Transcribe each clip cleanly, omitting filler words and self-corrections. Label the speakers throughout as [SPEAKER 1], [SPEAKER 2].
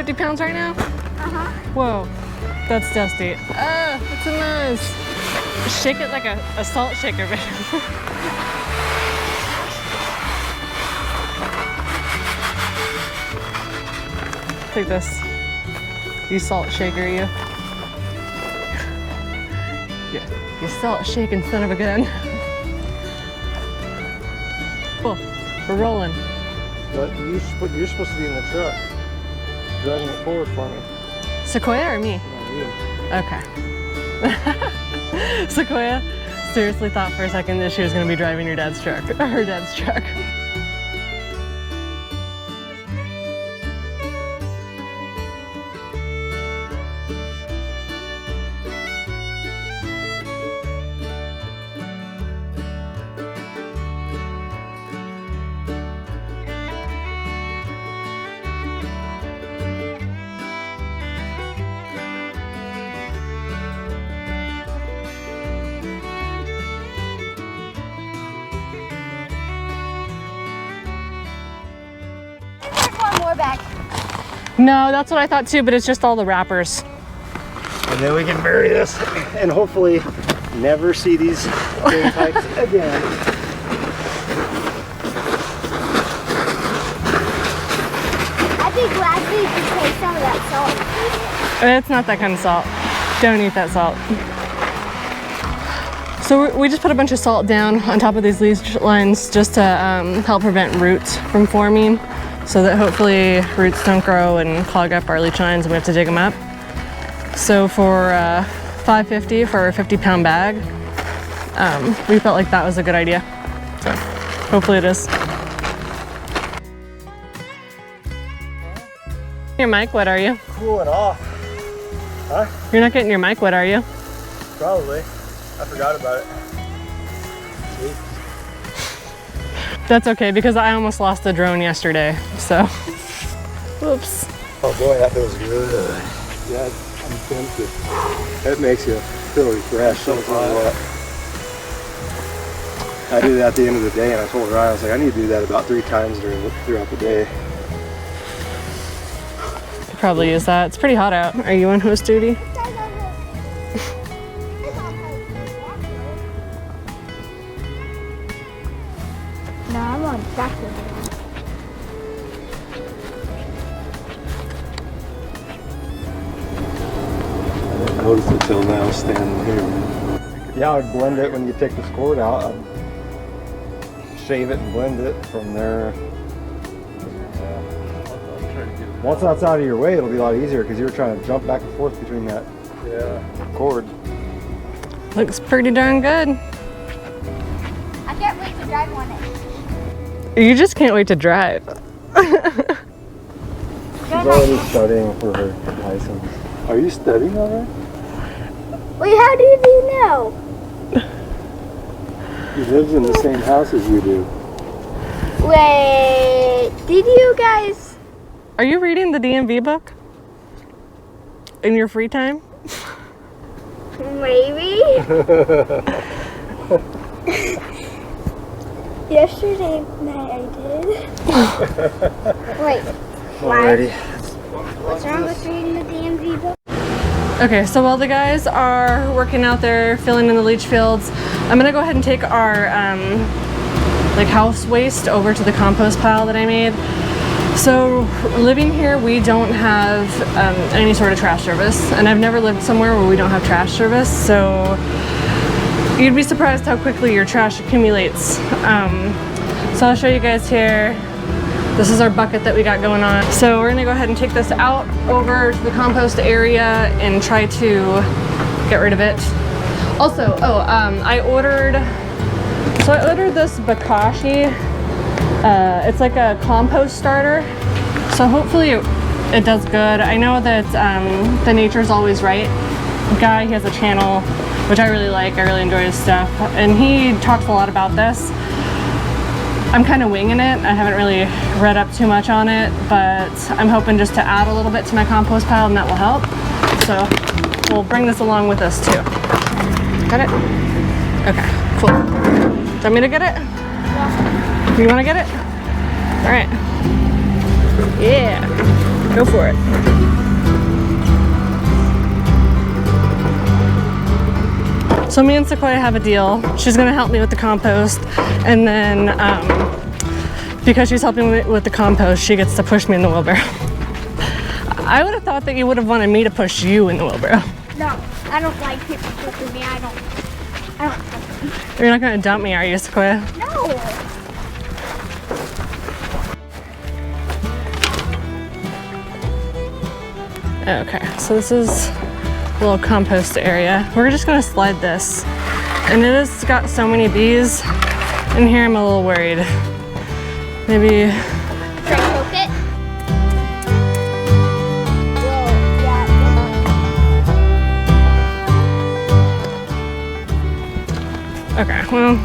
[SPEAKER 1] 50 pounds right now?
[SPEAKER 2] Uh-huh.
[SPEAKER 1] Whoa, that's dusty. It's a mess. Shake it like a salt shaker, man. Take this. You salt shaker, you. Yeah, you salt shaking son of a gun. Oh, we're rolling.
[SPEAKER 3] But you're supposed to be in the truck, driving it forward for me.
[SPEAKER 1] Sequoia or me?
[SPEAKER 3] No, you.
[SPEAKER 1] Okay. Sequoia seriously thought for a second that she was going to be driving your dad's truck, or her dad's truck.
[SPEAKER 2] Back.
[SPEAKER 1] No, that's what I thought too, but it's just all the wrappers.
[SPEAKER 3] And then we can bury this and hopefully never see these drain pipes again.
[SPEAKER 2] I'd be glad we could take some of that salt.
[SPEAKER 1] It's not that kind of salt. Don't eat that salt. So we just put a bunch of salt down on top of these leach lines just to help prevent roots from forming, so that hopefully roots don't grow and clog up our leach lines and we have to dig them up. So for $5.50 for a 50-pound bag, we felt like that was a good idea. So hopefully it is. Your mic wet, are you?
[SPEAKER 3] Cooling off. Huh?
[SPEAKER 1] You're not getting your mic wet, are you?
[SPEAKER 3] Probably. I forgot about it. Sweet.
[SPEAKER 1] That's okay, because I almost lost the drone yesterday, so. Whoops.
[SPEAKER 3] Oh boy, that feels good. Yeah, I'm tempted. That makes you feel refreshed. I do that at the end of the day, and I told Ryan, I was like, I need to do that about 3 times throughout the day.
[SPEAKER 1] Could probably use that. It's pretty hot out. Are you on host duty?
[SPEAKER 2] No, I'm on tractor.
[SPEAKER 3] I didn't notice it till now, standing here. Yeah, I'd blend it when you take the cord out. I'd shave it and blend it from there. Once that's out of your way, it'll be a lot easier because you were trying to jump back and forth between that cord.
[SPEAKER 1] Looks pretty darn good.
[SPEAKER 2] I can't wait to drive on it.
[SPEAKER 1] You just can't wait to drive.
[SPEAKER 3] She's already studying for her license. Are you studying already?
[SPEAKER 2] Wait, how do you know?
[SPEAKER 3] He lives in the same house as you do.
[SPEAKER 2] Wait, did you guys?
[SPEAKER 1] Are you reading the DMV book? In your free time?
[SPEAKER 2] Maybe. Yesterday night I did. Wait,
[SPEAKER 3] Alrighty.
[SPEAKER 2] what's wrong with reading the DMV book?
[SPEAKER 1] Okay, so while the guys are working out there, filling in the leach fields, I'm gonna go ahead and take our like house waste over to the compost pile that I made. So living here, we don't have any sort of trash service, and I've never lived somewhere where we don't have trash service, so you'd be surprised how quickly your trash accumulates. So I'll show you guys here. This is our bucket that we got going on. So we're gonna go ahead and take this out over to the compost area and try to get rid of it. Also, I ordered this Bakashi. It's like a compost starter. So hopefully it does good. I know that the Nature's Always Right guy, he has a channel which I really like. I really enjoy his stuff, and he talks a lot about this. I'm kind of winging it. I haven't really read up too much on it, but I'm hoping just to add a little bit to my compost pile, and that will help. So we'll bring this along with us too. Got it? Okay, cool. Do you want me to get it? Yeah. You want to get it? All right. Yeah, go for it. So me and Sequoia have a deal. She's gonna help me with the compost, and then because she's helping me with the compost, she gets to push me in the wheelbarrow. I would have thought that you would have wanted me to push you in the wheelbarrow.
[SPEAKER 2] No, I don't like people pushing me. I don't.
[SPEAKER 1] You're not gonna dump me, are you, Sequoia?
[SPEAKER 2] No.
[SPEAKER 1] Okay, so this is a little compost area. We're just gonna slide this. And it has got so many bees in here, I'm a little worried. Maybe.
[SPEAKER 2] Should I poke it? Whoa, yeah.
[SPEAKER 1] Okay, well.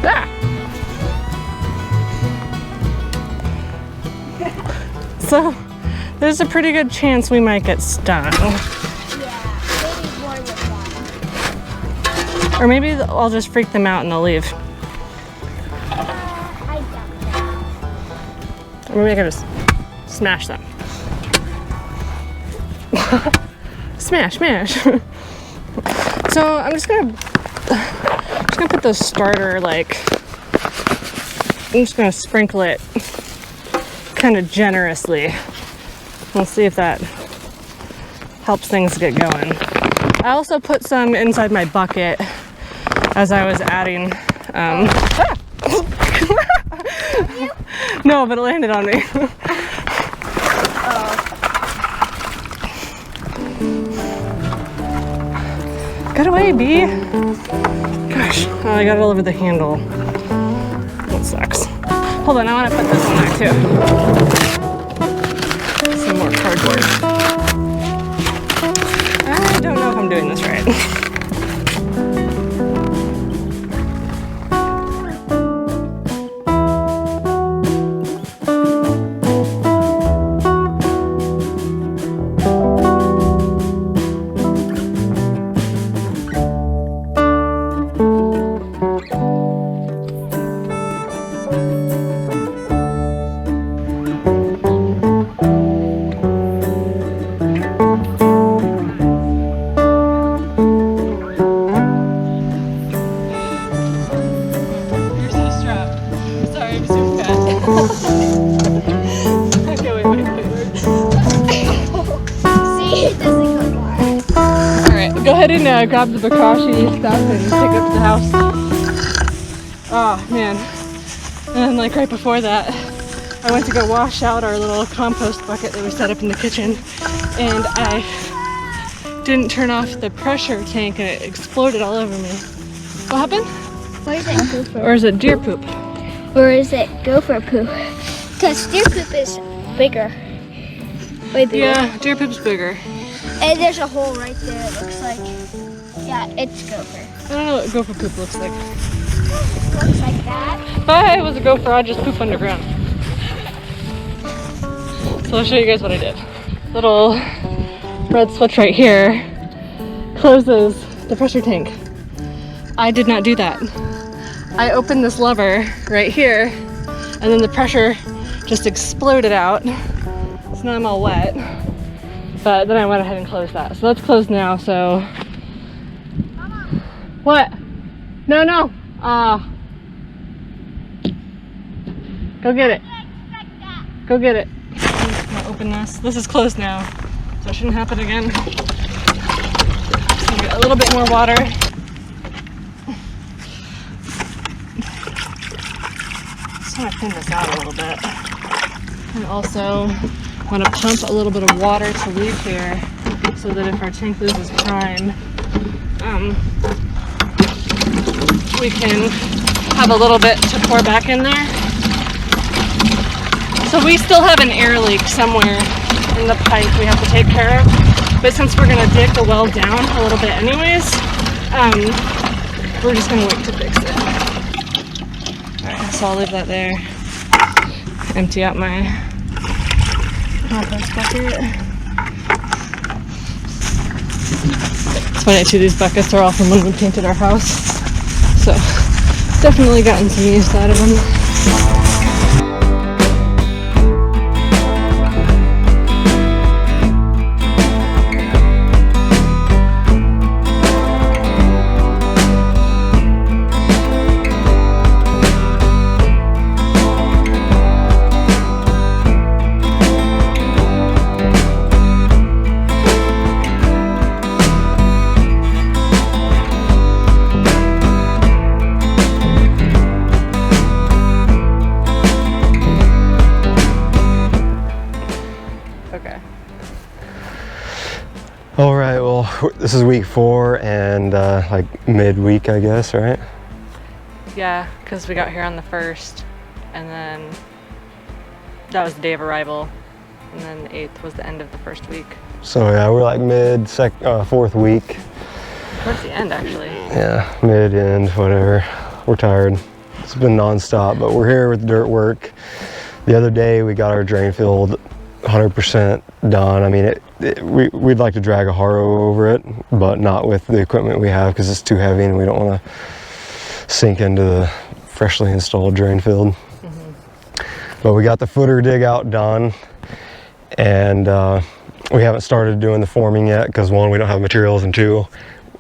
[SPEAKER 1] Ah! So, there's a pretty good chance we might get stung.
[SPEAKER 2] Yeah, maybe more than one.
[SPEAKER 1] Or maybe I'll just freak them out and they'll leave.
[SPEAKER 2] I doubt that.
[SPEAKER 1] Or maybe I can just smash them. Smash, smash. So I'm just gonna put the starter, like, I'm just gonna sprinkle it kind of generously. We'll see if that helps things get going. I also put some inside my bucket as I was adding. No, but it landed on me. Get away, bee. Gosh, oh, I got it all over the handle. That sucks. Hold on, I want to put this on there too. Some more cardboard. I don't know if I'm doing this right. Grab the Bokashi stuff and take it up to the house. Oh man. And then like right before that, I went to go wash out our little compost bucket that we set up in the kitchen, and I didn't turn off the pressure tank and it exploded all over me. What happened?
[SPEAKER 2] Where is it gopher?
[SPEAKER 1] Or is it deer poop?
[SPEAKER 2] Or is it gopher poop? Because deer poop is bigger. Way bigger.
[SPEAKER 1] Yeah, deer poop's bigger.
[SPEAKER 2] And there's a hole right there, it looks like. Yeah, it's gopher.
[SPEAKER 1] I don't know what gopher poop looks like.
[SPEAKER 2] Looks like that.
[SPEAKER 1] If I was a gopher, I'd just poop underground. So I'll show you guys what I did. Little red switch right here closes the pressure tank. I did not do that. I opened this lever right here, and then the pressure just exploded out. So now I'm all wet. But then I went ahead and closed that. So that's closed now, so. What? No, no. Go get it. Go get it. I'm just gonna open this. This is closed now, so it shouldn't happen again. Just gonna get a little bit more water. Just want to thin this out a little bit. And also want to pump a little bit of water to Leach here, so that if our tank loses prime, we can have a little bit to pour back in there. So we still have an air leak somewhere in the pipe we have to take care of, but since we're going to dig the well down a little bit anyways, we're just going to wait to fix it. Alright, so I'll leave that there. Empty out my compost bucket. It's funny too, these buckets are all from when we painted our house. So, definitely gotten some use out of them. Okay.
[SPEAKER 3] All right, well, this is week 4 and like midweek, I guess, right?
[SPEAKER 1] Yeah, because we got here on the 1st, and then that was the day of arrival, and then the 8th was the end of the first week.
[SPEAKER 3] So yeah, we're like fourth week.
[SPEAKER 1] Towards the end, actually.
[SPEAKER 3] Yeah, end, whatever. We're tired. It's been nonstop, but we're here with dirt work. The other day we got our drain field 100% done. I mean, we'd like to drag a harrow over it, but not with the equipment we have because it's too heavy and we don't want to sink into the freshly installed drain field. But we got the footer dig out done, and we haven't started doing the forming yet because 1, we don't have materials, and 2,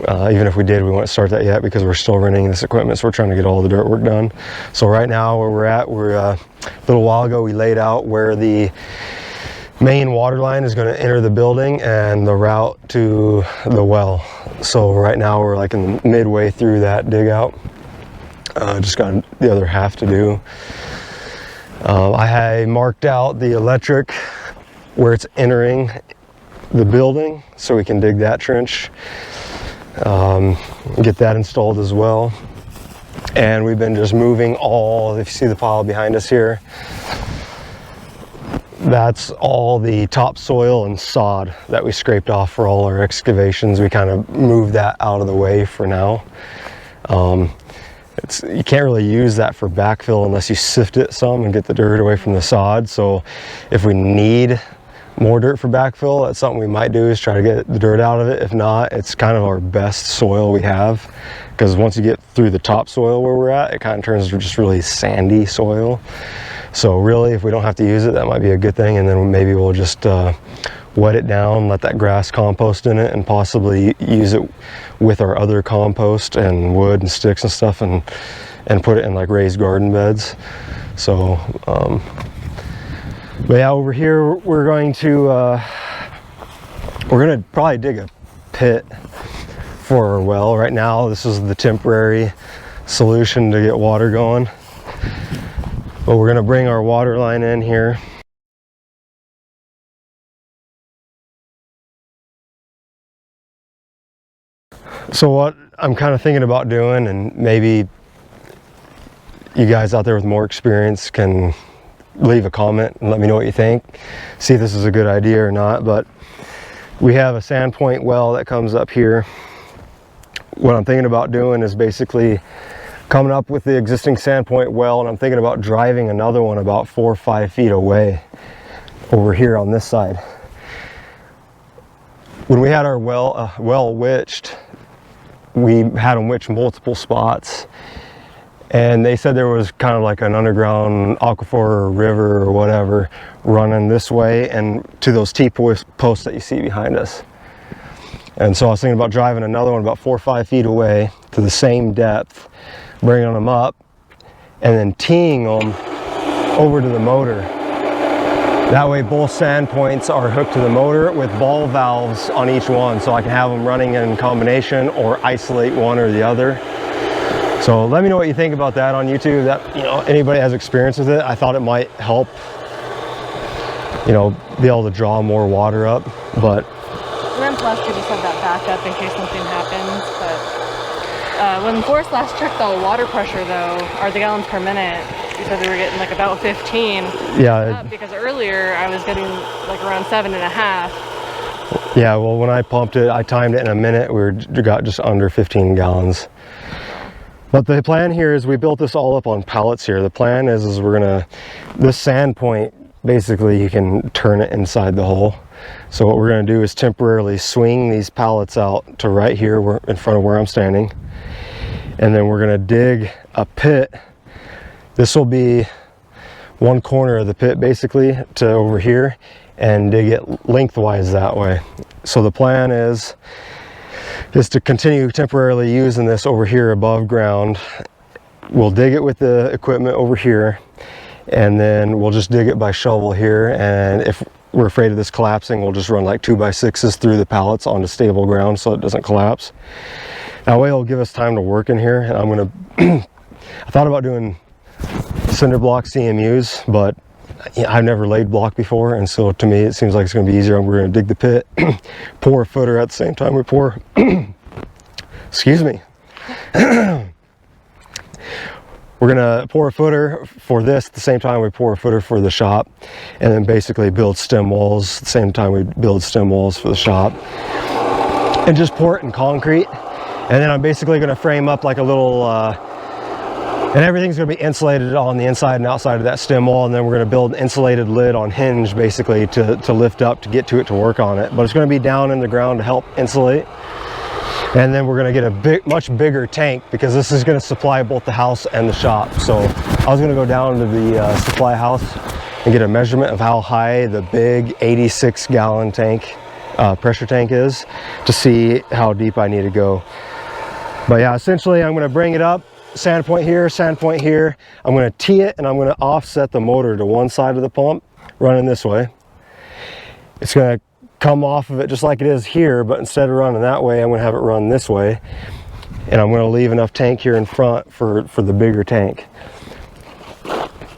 [SPEAKER 3] even if we did, we won't start that yet because we're still renting this equipment, so we're trying to get all the dirt work done. So right now where we're at, a little while ago we laid out where the main water line is going to enter the building and the route to the well. So right now we're like in midway through that dig out. Just got the other half to do. I marked out the electric where it's entering the building so we can dig that trench, get that installed as well. And we've been just moving if you see the pile behind us here, that's all the topsoil and sod that we scraped off for all our excavations. We kind of moved that out of the way for now. You can't really use that for backfill unless you sift it some and get the dirt away from the sod. So if we need more dirt for backfill, that's something we might do, is try to get the dirt out of it. If not, it's kind of our best soil we have, because once you get through the topsoil where we're at, it kind of turns to just really sandy soil. So really, if we don't have to use it, that might be a good thing, and then maybe we'll just wet it down, let that grass compost in it, and possibly use it with our other compost and wood and sticks and stuff, and put it in like raised garden beds. So but yeah, over here we're going to probably dig a pit for our well. Right now this is the temporary solution to get water going, but we're going to bring our water line in here. So what I'm kind of thinking about doing, and maybe you guys out there with more experience can leave a comment and let me know what you think, see if this is a good idea or not. But we have a sand point well that comes up here. What I'm thinking about doing is basically coming up with the existing sand point well, and I'm thinking about driving another one about 4 or 5 feet away over here on this side. When we had our well witched, we had them witch multiple spots, and they said there was kind of like an underground aquifer or river or whatever running this way and to those T-posts that you see behind us. And so I was thinking about driving another one about 4 or 5 feet away to the same depth, bringing them up, and then teeing them over to the motor. That way both sand points are hooked to the motor with ball valves on each one, so I can have them running in combination or isolate one or the other. So let me know what you think about that on YouTube. That, you know, anybody has experience with it, I thought it might help, you know, be able to draw more water up. But
[SPEAKER 1] and then plus we just have that backup in case something happens. But when Forrest last checked the water pressure though, or the gallons per minute, he said we were getting like about 15.
[SPEAKER 3] Yeah.
[SPEAKER 1] Because earlier I was getting like around 7.5.
[SPEAKER 3] Yeah, well, when I pumped it, I timed it in a minute. We got just under 15 gallons. But the plan here is we built this all up on pallets here. The plan is we're gonna, this sand point, basically you can turn it inside the hole. So what we're gonna do is temporarily swing these pallets out to right here in front of where I'm standing. And then we're gonna dig a pit. This will be one corner of the pit basically to over here, and dig it lengthwise that way. So the plan is to continue temporarily using this over here above ground. We'll dig it with the equipment over here, and then we'll just dig it by shovel here, and if we're afraid of this collapsing, we'll just run like 2x6s through the pallets onto stable ground so it doesn't collapse. That way it'll give us time to work in here. And I'm gonna I thought about doing cinder block CMUs, but I've never laid block before, and so to me it seems like it's going to be easier. We're going to dig the pit, pour a footer at the same time we pour. Excuse me. We're gonna pour a footer for this at the same time we pour a footer for the shop, and then basically build stem walls at the same time we build stem walls for the shop, and just pour it in concrete. And then I'm basically gonna frame up like a little, and everything's gonna be insulated on the inside and outside of that stem wall, and then we're gonna build an insulated lid on hinge basically to lift up to get to it to work on it. But it's gonna be down in the ground to help insulate. And then we're gonna get a much bigger tank, because this is gonna supply both the house and the shop. So I was gonna go down to the supply house and get a measurement of how high the big 86-gallon tank, pressure tank is, to see how deep I need to go. But yeah, essentially I'm gonna bring it up, sand point here, sand point here. I'm gonna tee it, and I'm gonna offset the motor to one side of the pump, running this way. It's gonna come off of it just like it is here, but instead of running that way, I'm going to have it run this way, and I'm going to leave enough tank here in front for the bigger tank.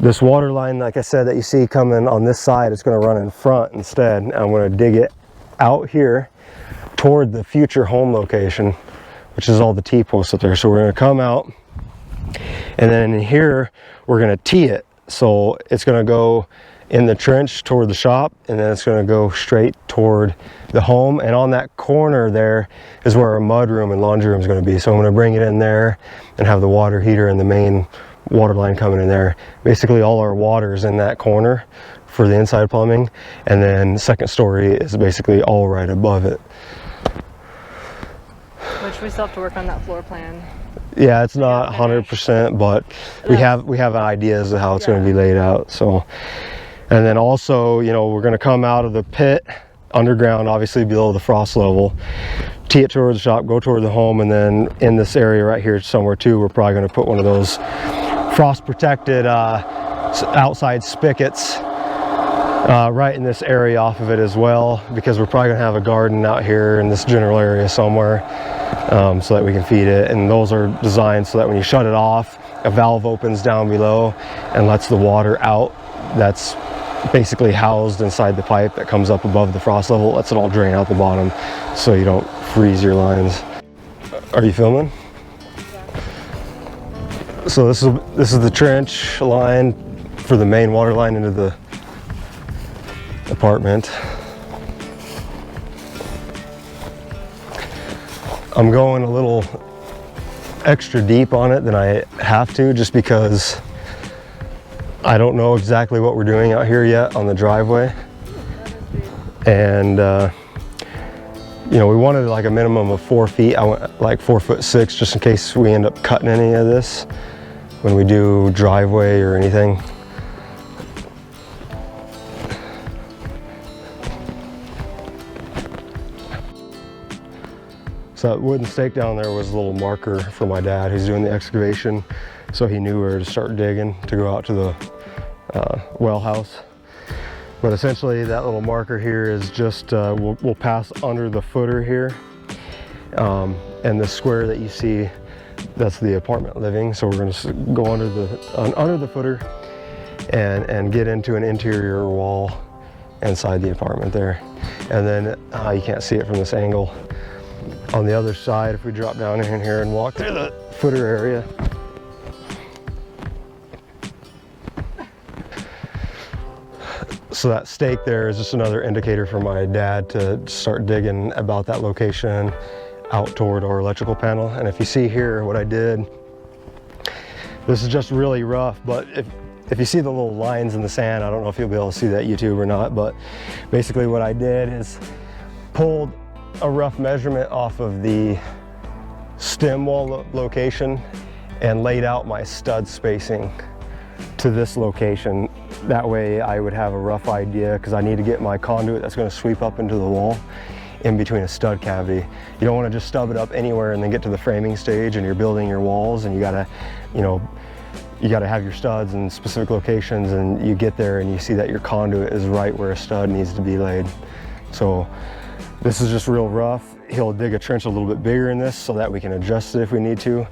[SPEAKER 3] This water line, like I said, that you see coming on this side, is going to run in front instead. I'm going to dig it out here toward the future home location, which is all the T-posts up there. So we're going to come out, and then in here we're going to tee it, so it's going to go in the trench toward the shop, and then it's going to go straight toward the home. And on that corner there is where our mud room and laundry room is going to be. So I'm going to bring it in there and have the water heater and the main water line coming in there. Basically all our water is in that corner for the inside plumbing, and then second story is basically all right above it.
[SPEAKER 1] Which we still have to work on that floor plan.
[SPEAKER 3] Yeah, it's not 100%, but we have an idea as to how it's going to be laid out. So. And then also, you know, we're going to come out of the pit underground, obviously below the frost level, tee it toward the shop, go toward the home, and then in this area right here somewhere too, we're probably going to put one of those frost protected outside spigots right in this area off of it as well, because we're probably going to have a garden out here in this general area somewhere, so that we can feed it. And those are designed so that when you shut it off, a valve opens down below and lets the water out. That's basically housed inside the pipe that comes up above the frost level, lets it all drain out the bottom so you don't freeze your lines. Are you filming? Yeah. So this is the trench line for the main water line into the apartment. I'm going a little extra deep on it than I have to, just because I don't know exactly what we're doing out here yet on the driveway. And you know, we wanted like a minimum of 4 feet. I went like 4'6", just in case we end up cutting any of this when we do driveway or anything. So that wooden stake down there was a little marker for my dad. He's doing the excavation, so he knew where to start digging to go out to the well house. But essentially that little marker here is just, we'll pass under the footer here. And the square that you see, that's the apartment living. So we're gonna go under the footer and get into an interior wall inside the apartment there. And then you can't see it from this angle. On the other side, if we drop down in here and walk through the footer area, so that stake there is just another indicator for my dad to start digging about that location out toward our electrical panel. And if you see here what I did, this is just really rough, but if you see the little lines in the sand, I don't know if you'll be able to see that YouTube or not, but basically what I did is pulled a rough measurement off of the stem wall location and laid out my stud spacing to this location. That way I would have a rough idea, because I need to get my conduit that's going to sweep up into the wall in between a stud cavity. You don't want to just stub it up anywhere and then get to the framing stage and you're building your walls, and you gotta, you know, you gotta have your studs in specific locations, and you get there and you see that your conduit is right where a stud needs to be laid. So this is just real rough. He'll dig a trench a little bit bigger in this so that we can adjust it if we need to.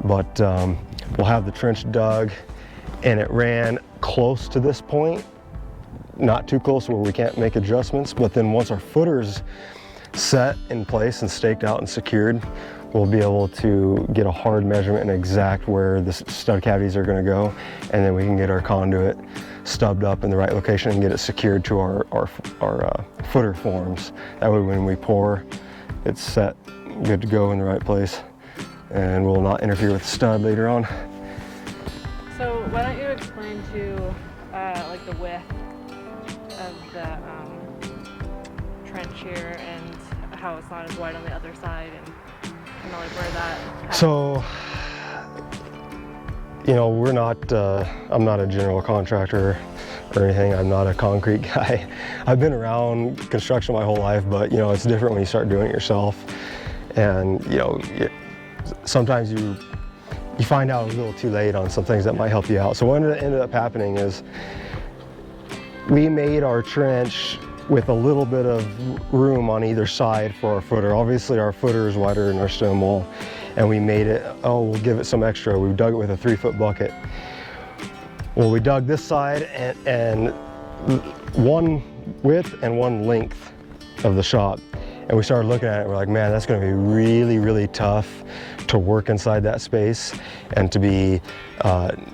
[SPEAKER 3] But we'll have the trench dug, and it ran close to this point, not too close where we can't make adjustments. But then once our footer's set in place and staked out and secured, we'll be able to get a hard measurement and exact where the stud cavities are going to go, and then we can get our conduit stubbed up in the right location and get it secured to our footer forms. That way when we pour, it's set, good to go in the right place, and will not interfere with the stud later on.
[SPEAKER 1] So why don't you explain to like the width of the trench here and how it's not as wide on the other side, and kind of like where that happens.
[SPEAKER 3] So, you know, we're not, I'm not a general contractor or anything. I'm not a concrete guy. I've been around construction my whole life, but you know, it's different when you start doing it yourself. And you know, sometimes you find out a little too late on some things that might help you out. So what ended up happening is we made our trench with a little bit of room on either side for our footer. Obviously our footer is wider than our stone wall, and we made it, oh, we'll give it some extra. We dug it with a 3-foot bucket. Well, we dug this side and one width and one length of the shop. And we started looking at it, we're like, man, that's gonna be really, really tough to work inside that space and to be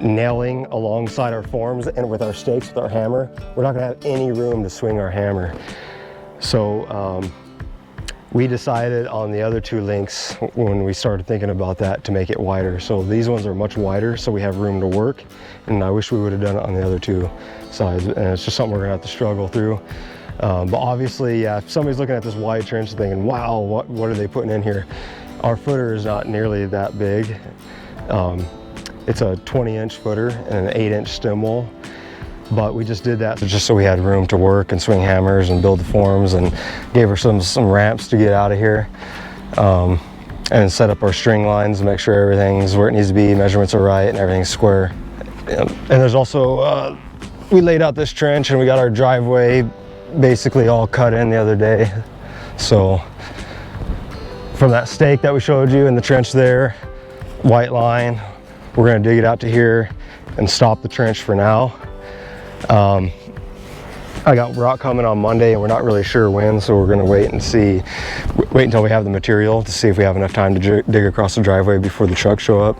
[SPEAKER 3] nailing alongside our forms and with our stakes, with our hammer. We're not gonna have any room to swing our hammer. So we decided on the other 2 links when we started thinking about that to make it wider. So these ones are much wider, so we have room to work. And I wish we would have done it on the other 2 sides. And it's just something we're gonna have to struggle through. But obviously, yeah, if somebody's looking at this wide trench thinking, wow, what are they putting in here? Our footer is not nearly that big. It's a 20-inch footer and an 8-inch stem wall. But we just did that just so we had room to work and swing hammers and build the forms, and gave her some ramps to get out of here. And set up our string lines to make sure everything's where it needs to be, measurements are right, and everything's square. And there's also, we laid out this trench and we got our driveway basically all cut in the other day. So from that stake that we showed you in the trench there, white line, we're gonna dig it out to here and stop the trench for now. I got rock coming on Monday and we're not really sure when, so we're gonna wait until we have the material to see if we have enough time to dig across the driveway before the trucks show up.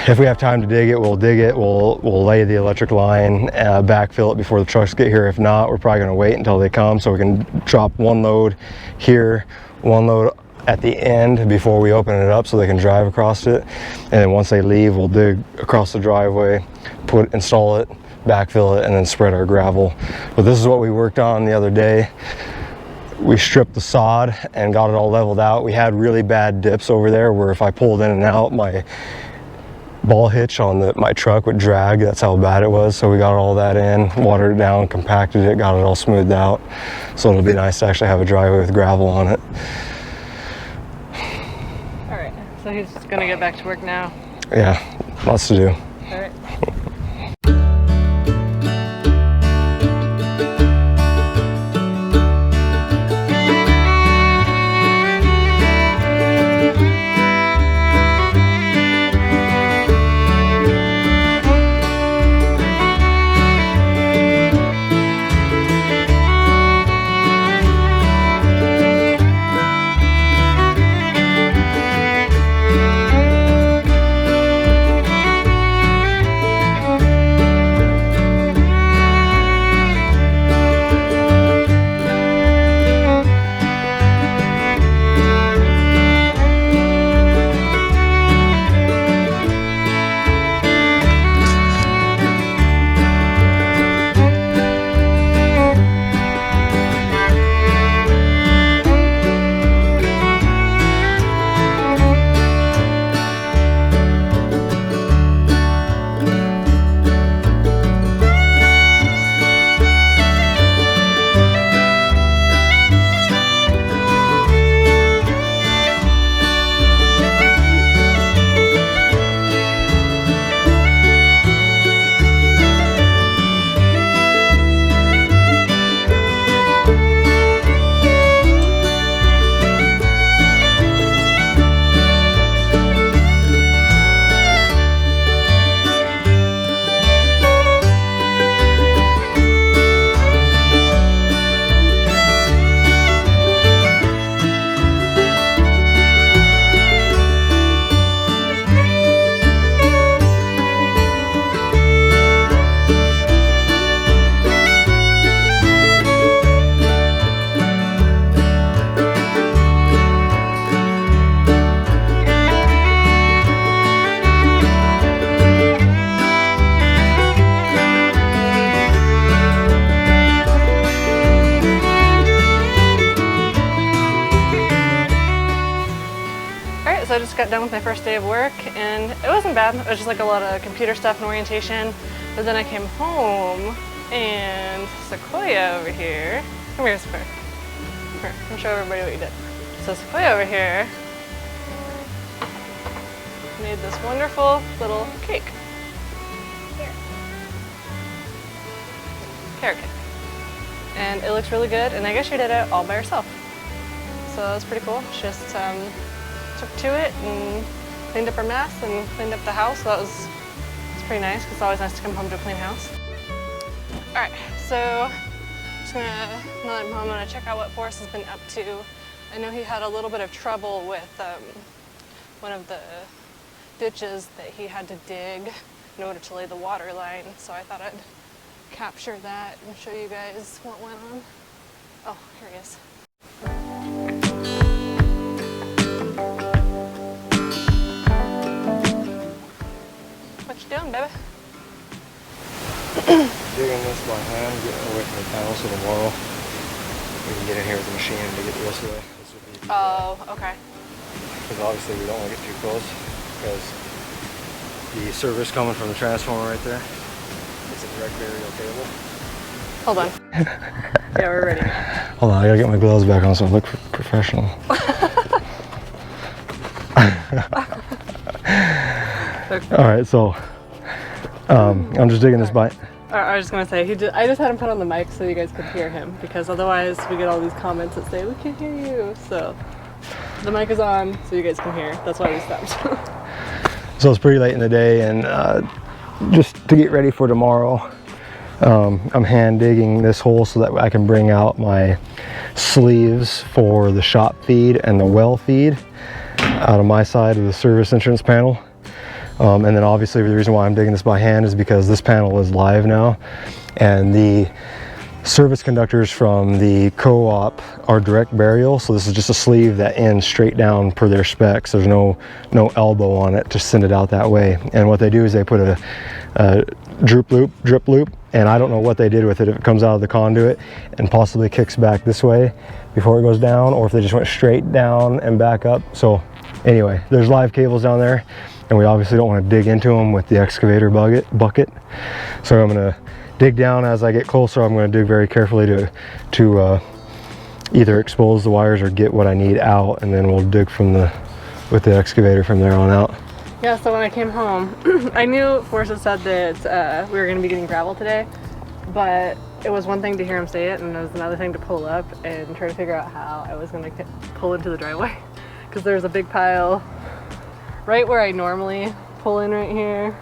[SPEAKER 3] If we have time to dig it, we'll dig it. We'll lay the electric line, backfill it before the trucks get here. If not, we're probably gonna wait until they come so we can drop one load here, one load at the end before we open it up so they can drive across it. And then once they leave, we'll dig across the driveway, install it, backfill it, and then spread our gravel. But this is what we worked on the other day. We stripped the sod and got it all leveled out. We had really bad dips over there where if I pulled in and out, my ball hitch on my truck would drag. That's how bad it was. So we got all that in, watered it down, compacted it, got it all smoothed out. So it'll be nice to actually have a driveway with gravel on it.
[SPEAKER 1] All right, so he's gonna get back to work now.
[SPEAKER 3] Yeah, lots to do.
[SPEAKER 1] All right. got done with my first day of work, and it wasn't bad. It was just like a lot of computer stuff and orientation. But then I came home, and Sequoia over here, come here, Sequoia. Come here, I'm gonna show everybody what you did. So Sequoia over here made this wonderful little cake. Carrot cake. And it looks really good, and I guess she did it all by herself. So that was pretty cool. She just took to it and cleaned up her mess and cleaned up the house. So it's pretty nice, because it's always nice to come home to a clean house. All right, so just now that I'm home, I'm gonna check out what Forrest has been up to. I know he had a little bit of trouble with one of the ditches that he had to dig in order to lay the water line. So I thought I'd capture that and show you guys what went on. Oh, here he is. What you doing, baby?
[SPEAKER 3] Digging this by hand, getting it away from the panel, so tomorrow we can get in here with the machine to get the rest of this would be.
[SPEAKER 1] Oh, okay.
[SPEAKER 3] Because obviously we don't want to get too close, because the service coming from the transformer right there, it's a direct burial cable.
[SPEAKER 1] Hold on. Yeah, we're ready.
[SPEAKER 3] Hold on, I gotta get my gloves back on so I look professional. All right, so I'm just digging this by.
[SPEAKER 1] I was just gonna say, I just had him put on the mic so you guys could hear him, because otherwise we get all these comments that say we can't hear you. So the mic is on so you guys can hear. That's why we stopped.
[SPEAKER 3] So it's pretty late in the day, and just to get ready for tomorrow, I'm hand digging this hole so that I can bring out my sleeves for the shop feed and the well feed out of my side of the service entrance panel. And then obviously the reason why I'm digging this by hand is because this panel is live now, and the service conductors from the co-op are direct burial, so this is just a sleeve that ends straight down per their specs. There's no elbow on it to send it out that way. And what they do is they put a drip loop, and I don't know what they did with it, if it comes out of the conduit and possibly kicks back this way before it goes down, or if they just went straight down and back up. So anyway, there's live cables down there, and we obviously don't want to dig into them with the excavator bucket. So I'm going to dig down as I get closer. I'm going to dig very carefully to either expose the wires or get what I need out, and then we'll dig with the excavator from there on out.
[SPEAKER 1] Yeah, so when I came home, I knew Forrest had said that we were going to be getting gravel today, but it was one thing to hear him say it, and it was another thing to pull up and try to figure out how I was going to pull into the driveway, because there's a big pile right where I normally pull in right here.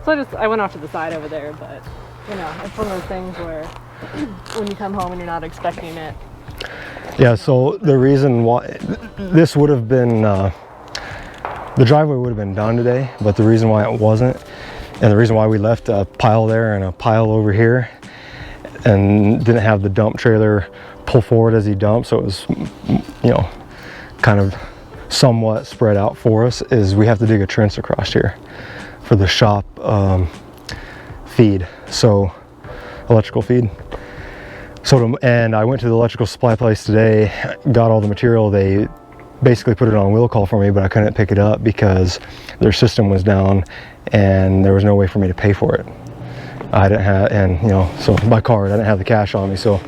[SPEAKER 1] So I went off to the side over there, but you know, it's one of those things where when you come home and you're not expecting it.
[SPEAKER 3] Yeah, so the reason why this would have been, the driveway would have been done today, but the reason why it wasn't, and the reason why we left a pile there and a pile over here and didn't have the dump trailer pull forward as he dumped, so it was, you know, kind of somewhat spread out for us, is we have to dig a trench across here for the shop feed, so electrical feed. So and I went to the electrical supply place today, got all the material. They basically put it on wheel call for me, but I couldn't pick it up because their system was down and there was no way for me to pay for it. I didn't have, and you know, so by card, I didn't have the cash on me, so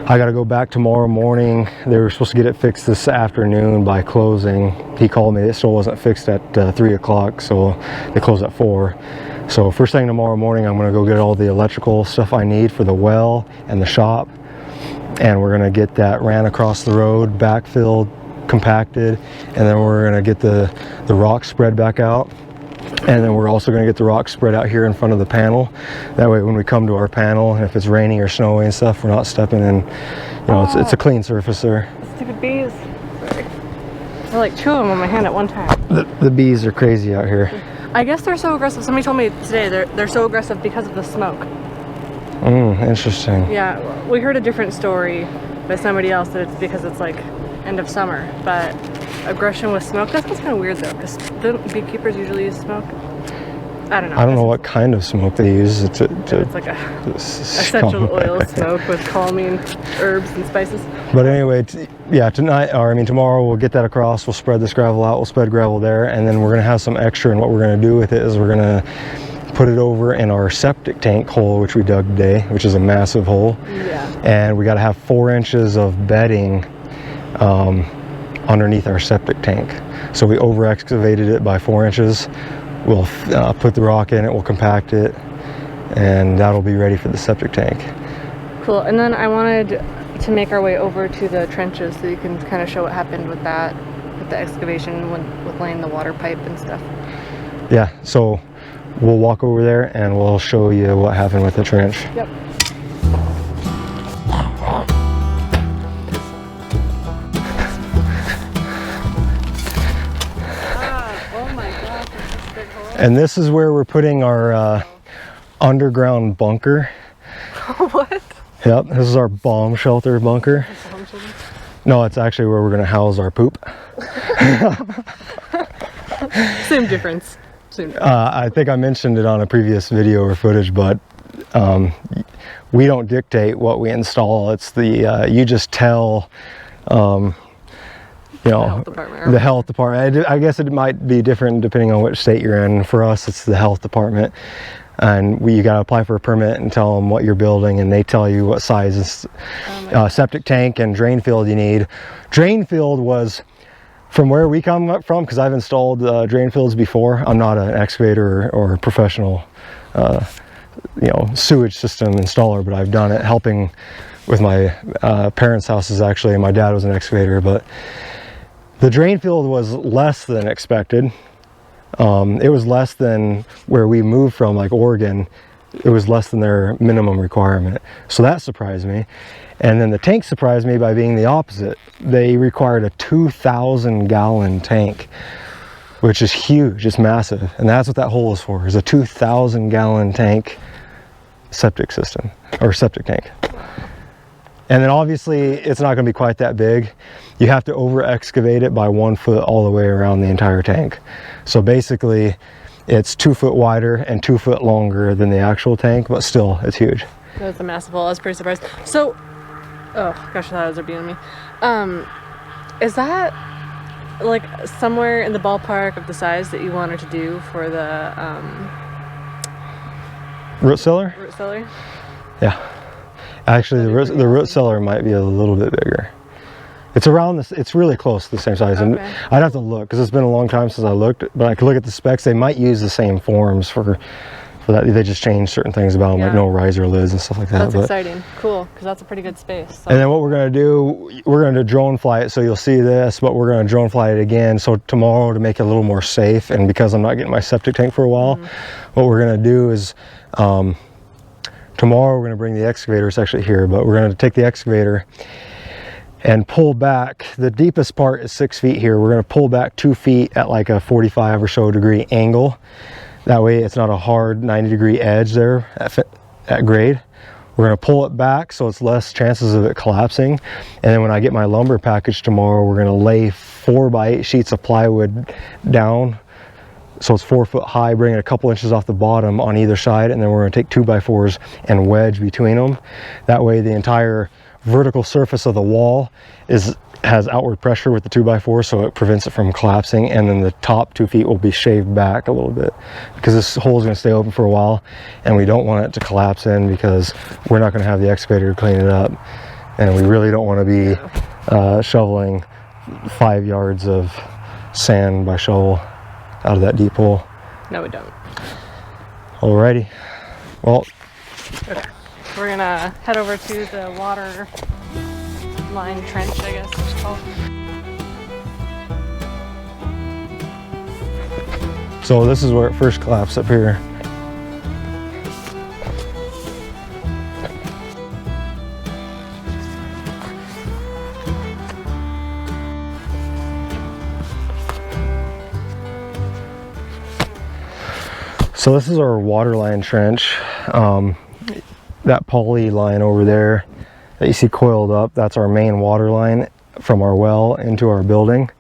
[SPEAKER 3] I got to go back tomorrow morning. They were supposed to get it fixed this afternoon by closing. He called me, it still wasn't fixed at 3 o'clock, so they closed at 4. So first thing tomorrow morning, I'm going to go get all the electrical stuff I need for the well and the shop, and we're going to get that ran across the road, backfilled, compacted, and then we're going to get the rock spread back out, and then we're also going to get the rock spread out here in front of the panel. That way when we come to our panel, and if it's raining or snowy and stuff, we're not stepping in, you know, it's a clean surface there.
[SPEAKER 1] Stupid bees. Sorry. I like 2 of them on my hand at one time.
[SPEAKER 3] The bees are crazy out here.
[SPEAKER 1] I guess they're so aggressive. Somebody told me today they're so aggressive because of the smoke.
[SPEAKER 3] Interesting.
[SPEAKER 1] Yeah, we heard a different story by somebody else that it's because it's like end of summer, but aggression with smoke, that's kind of weird though, because don't beekeepers usually use smoke? I don't know.
[SPEAKER 3] I don't know what kind of smoke they use to
[SPEAKER 1] It's like a essential oil smoke with calming herbs and spices.
[SPEAKER 3] But anyway, yeah, tomorrow we'll get that across. We'll spread this gravel out. We'll spread gravel there, and then we're gonna have some extra. And what we're gonna do with it is we're gonna put it over in our septic tank hole, which we dug today, which is a massive hole.
[SPEAKER 1] Yeah.
[SPEAKER 3] And we got to have 4 inches of bedding underneath our septic tank. So we over excavated it by 4 inches. We'll put the rock in it, we'll compact it, and that'll be ready for the septic tank.
[SPEAKER 1] Cool. And then I wanted to make our way over to the trenches so you can kind of show what happened with that, with the excavation, with laying the water pipe and stuff.
[SPEAKER 3] Yeah, so we'll walk over there and we'll show you what happened with the trench.
[SPEAKER 1] Yep. Oh my gosh, this is big hole.
[SPEAKER 3] And this is where we're putting our underground bunker.
[SPEAKER 1] What?
[SPEAKER 3] Yep, this is our bomb shelter bunker. No, it's actually where we're gonna house our poop.
[SPEAKER 1] Same difference.
[SPEAKER 3] I think I mentioned it on a previous video or footage, but we don't dictate what we install. It's the you just tell you know, the health department. I guess it might be different depending on which state you're in. For us, it's the health department, and you got to apply for a permit and tell them what you're building, and they tell you what size septic tank and drain field you need. Drain field was, from where we come up from, because I've installed drain fields before. I'm not an excavator or a professional, you know, sewage system installer, but I've done it helping with my parents' houses actually. My dad was an excavator, but the drain field was less than expected. It was less than where we moved from, like Oregon. It was less than their minimum requirement. So that surprised me. And then the tank surprised me by being the opposite. They required a 2,000 gallon tank, which is huge, it's massive. And that's what that hole is for, is a 2,000 gallon tank septic system, or septic tank. And then obviously it's not gonna be quite that big. You have to over excavate it by 1 foot all the way around the entire tank. So basically it's 2 foot wider and 2 foot longer than the actual tank, but still it's huge.
[SPEAKER 1] That's a massive hole. I was pretty surprised. So, oh gosh, I thought it was being me. Is that like somewhere in the ballpark of the size that you wanted to do for the
[SPEAKER 3] root cellar?
[SPEAKER 1] Root cellar?
[SPEAKER 3] Yeah. Actually, the root cellar might be a little bit bigger. It's around this. It's really close to the same size. Okay. And I'd have to look because it's been a long time since I looked. But I could look at the specs. They might use the same forms for that. They just change certain things about them, like no riser lids and stuff like that.
[SPEAKER 1] That's exciting. Cool, because that's a pretty good space. So.
[SPEAKER 3] And then what we're gonna do, we're gonna drone fly it. So you'll see this, but we're gonna drone fly it again. So tomorrow, to make it a little more safe, and because I'm not getting my septic tank for a while, what we're gonna do is tomorrow we're gonna bring the excavator. It's actually here, but we're gonna take the excavator and pull back. The deepest part is 6 feet here. We're gonna pull back 2 feet at like a 45 or so degree angle. That way it's not a hard 90-degree edge there at grade. We're gonna pull it back so it's less chances of it collapsing. And then when I get my lumber package tomorrow, we're gonna lay 4x8 sheets of plywood down. So it's 4 foot high, bring it a couple inches off the bottom on either side. And then we're gonna take 2x4s and wedge between them. That way the entire vertical surface of the wall has outward pressure with the 2x4, so it prevents it from collapsing, and then the top 2 feet will be shaved back a little bit because this hole is going to stay open for a while, and we don't want it to collapse in because we're not going to have the excavator to clean it up, and we really don't want to be shoveling 5 yards of sand by shovel out of that deep hole.
[SPEAKER 1] No, we don't.
[SPEAKER 3] Alrighty. Well,
[SPEAKER 1] okay. We're gonna head over to the water line trench, I guess it's called.
[SPEAKER 3] So this is where it first collapsed up here. So this is our water line trench. That poly line over there that you see coiled up, that's our main water line from our well into our building.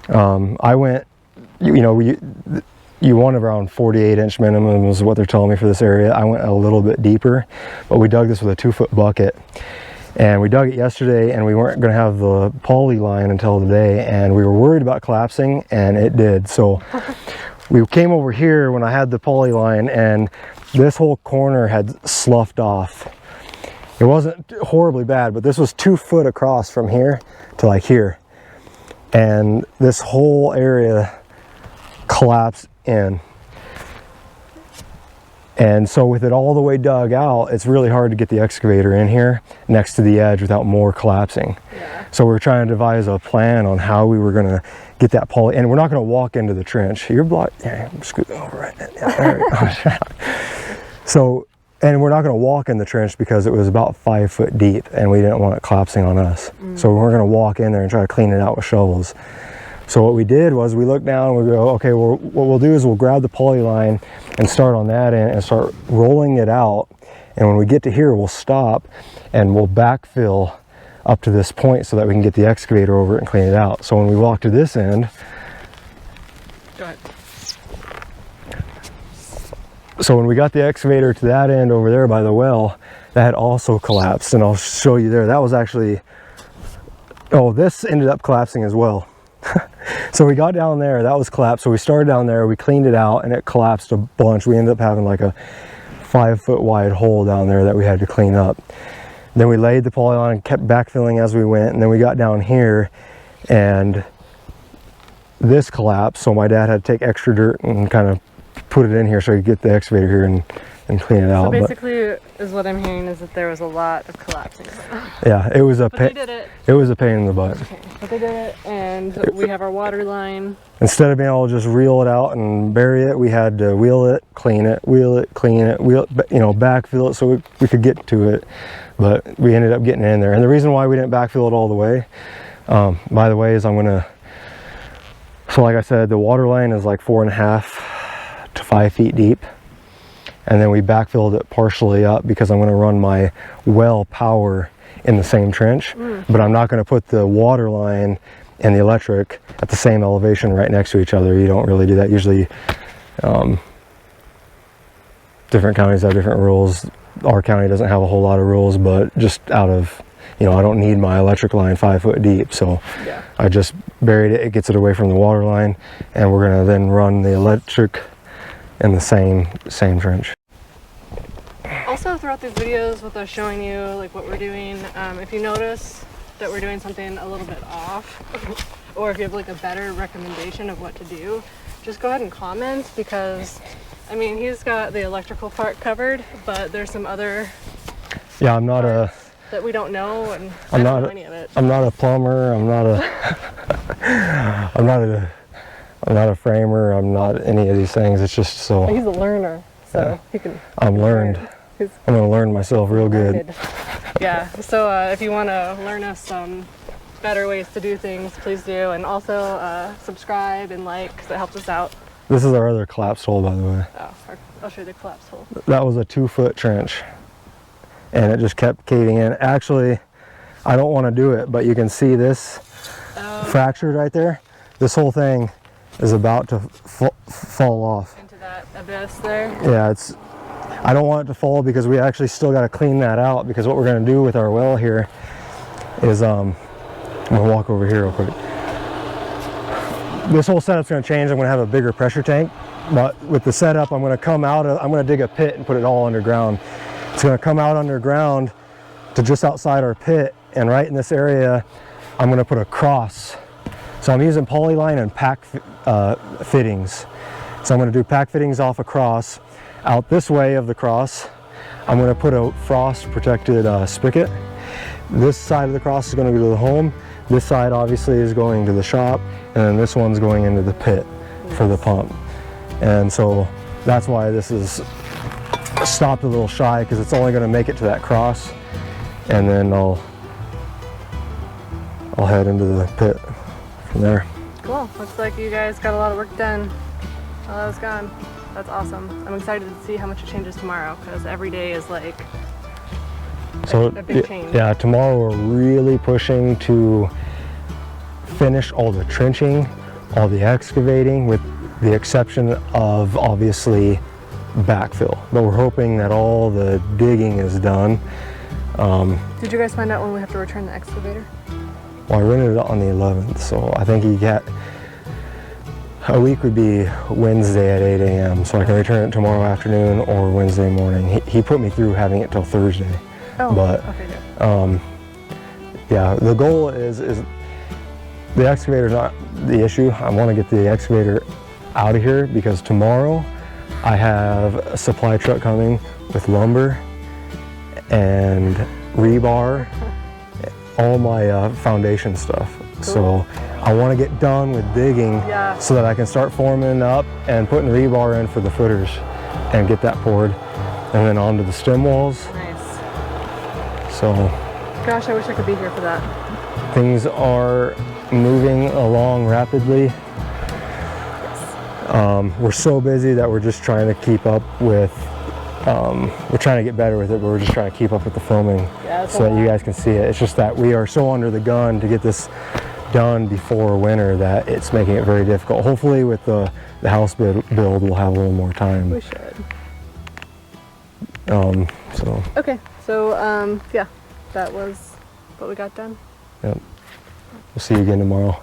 [SPEAKER 3] I went, you know, you want around 48-inch minimum is what they're telling me for this area. I went a little bit deeper, but we dug this with a 2-foot bucket. And we dug it yesterday, and we weren't going to have the poly line until today, and we were worried about collapsing, and it did. So we came over here when I had the poly line, and this whole corner had sloughed off. It wasn't horribly bad, but this was 2 foot across from here to like here. And this whole area collapsed in. And so with it all the way dug out, it's really hard to get the excavator in here next to the edge without more collapsing.
[SPEAKER 1] Yeah.
[SPEAKER 3] So we're trying to devise a plan on how we were going to get that poly, and we're not going to walk into the trench. You're blocked. Yeah, I'm scooting over right now. Yeah, there we go. So, and we're not going to walk in the trench because it was about 5 foot deep, and we didn't want it collapsing on us. So we're going to walk in there and try to clean it out with shovels. So what we did was we looked down and we go, okay, well, what we'll do is we'll grab the poly line and start on that end and start rolling it out. And when we get to here, we'll stop and we'll backfill up to this point so that we can get the excavator over it and clean it out. So when we walk to this end,
[SPEAKER 1] Go ahead.
[SPEAKER 3] so when we got the excavator to that end over there by the well, that had also collapsed, and I'll show you there. That was actually, oh, this ended up collapsing as well. So we got down there, that was collapsed. So we started down there, we cleaned it out, and it collapsed a bunch. We ended up having like a 5 foot wide hole down there that we had to clean up. Then we laid the poly on and kept backfilling as we went. And then we got down here and this collapsed. So my dad had to take extra dirt and kind of put it in here so he could get the excavator here and clean it out.
[SPEAKER 1] So basically, is what I'm hearing is that there was a lot of collapsing.
[SPEAKER 3] Yeah, it was a
[SPEAKER 1] But they did it.
[SPEAKER 3] It was a pain in the butt.
[SPEAKER 1] Okay, but they did it, and we have our water line.
[SPEAKER 3] Instead of being able to just reel it out and bury it, we had to wheel it, clean it, wheel it, clean it, wheel, you know, backfill it so we could get to it. But we ended up getting in there. And the reason why we didn't backfill it all the way, by the way, is I'm gonna, so like I said, the water line is like 4.5 to 5 feet deep. And then we backfilled it partially up because I'm gonna run my well power in the same trench, but I'm not gonna put the water line and the electric at the same elevation right next to each other. You don't really do that. Usually different counties have different rules. Our county doesn't have a whole lot of rules, but just out of, you know, I don't need my electric line 5 foot deep. So
[SPEAKER 1] Yeah.
[SPEAKER 3] I just buried it, it gets it away from the water line, and we're gonna then run the electric in the same trench.
[SPEAKER 1] Also, throughout these videos with us showing you like what we're doing, if you notice that we're doing something a little bit off, or if you have like a better recommendation of what to do, just go ahead and comment, because I mean, he's got the electrical part covered, but there's some other
[SPEAKER 3] Yeah, I'm not a
[SPEAKER 1] that we don't know, and
[SPEAKER 3] I'm
[SPEAKER 1] I
[SPEAKER 3] not
[SPEAKER 1] don't know
[SPEAKER 3] a-
[SPEAKER 1] any of it.
[SPEAKER 3] I'm not a plumber, I'm not a I'm not a framer, I'm not any of these things. It's just so
[SPEAKER 1] He's a learner, so
[SPEAKER 3] Yeah.
[SPEAKER 1] he can.
[SPEAKER 3] I'm learned.
[SPEAKER 1] He's
[SPEAKER 3] I'm gonna learn myself real good.
[SPEAKER 1] learned. Yeah. So if you want to learn us some better ways to do things, please do, and also subscribe and like, because it helps us out.
[SPEAKER 3] This is our other collapsed hole, by the way.
[SPEAKER 1] Oh, I'll show you the collapse hole.
[SPEAKER 3] That was a 2 foot trench, and it just kept caving in. Actually, I don't want to do it, but you can see this fractured right there. This whole thing is about to fall off.
[SPEAKER 1] Into that abyss there.
[SPEAKER 3] Yeah, I don't want it to fall because we actually still got to clean that out, because what we're going to do with our well here is, I'm going to walk over here real quick. This whole setup's going to change. I'm going to have a bigger pressure tank, but with the setup, I'm going to dig a pit and put it all underground. It's going to come out underground to just outside our pit, and right in this area, I'm going to put a cross. So I'm using polyline and pack fittings. So I'm going to do pack fittings off a cross. Out this way of the cross, I'm going to put a frost protected spigot. This side of the cross is going to go to the home. This side obviously is going to the shop, and then this one's going into the pit for the pump. And so that's why this is stopped a little shy, because it's only going to make it to that cross, and then I'll head into the pit from there.
[SPEAKER 1] Cool. Looks like you guys got a lot of work done while I was gone. That's awesome. I'm excited to see how much it changes tomorrow, because every day is like
[SPEAKER 3] So
[SPEAKER 1] a big change.
[SPEAKER 3] yeah, tomorrow we're really pushing to finish all the trenching, all the excavating. With the exception of obviously backfill. But we're hoping that all the digging is done.
[SPEAKER 1] Did you guys find out when we have to return the excavator?
[SPEAKER 3] Well, I rented it on the 11th, so I think a week would be Wednesday at 8 a.m. So I can return it tomorrow afternoon or Wednesday morning. He put me through having it till Thursday.
[SPEAKER 1] Oh,
[SPEAKER 3] but
[SPEAKER 1] okay, good.
[SPEAKER 3] yeah, the goal is the excavator's not the issue. I want to get the excavator out of here because tomorrow I have a supply truck coming with lumber and rebar, all my foundation stuff. Cool. So I want to get done with digging so that I can start forming up and putting rebar in for the footers and get that poured, and then onto the stem walls.
[SPEAKER 1] Nice.
[SPEAKER 3] So,
[SPEAKER 1] gosh, I wish I could be here for that.
[SPEAKER 3] Things are moving along rapidly. We're so busy that we're just trying to keep up with, we're trying to get better with it, but we're just trying to keep up with the filming so that you guys can see it. It's just that we are so under the gun to get this done before winter that it's making it very difficult. Hopefully with the house build we'll have a little more time.
[SPEAKER 1] We should.
[SPEAKER 3] So.
[SPEAKER 1] Okay, so yeah, that was what we got done.
[SPEAKER 3] Yep. We'll see you again tomorrow.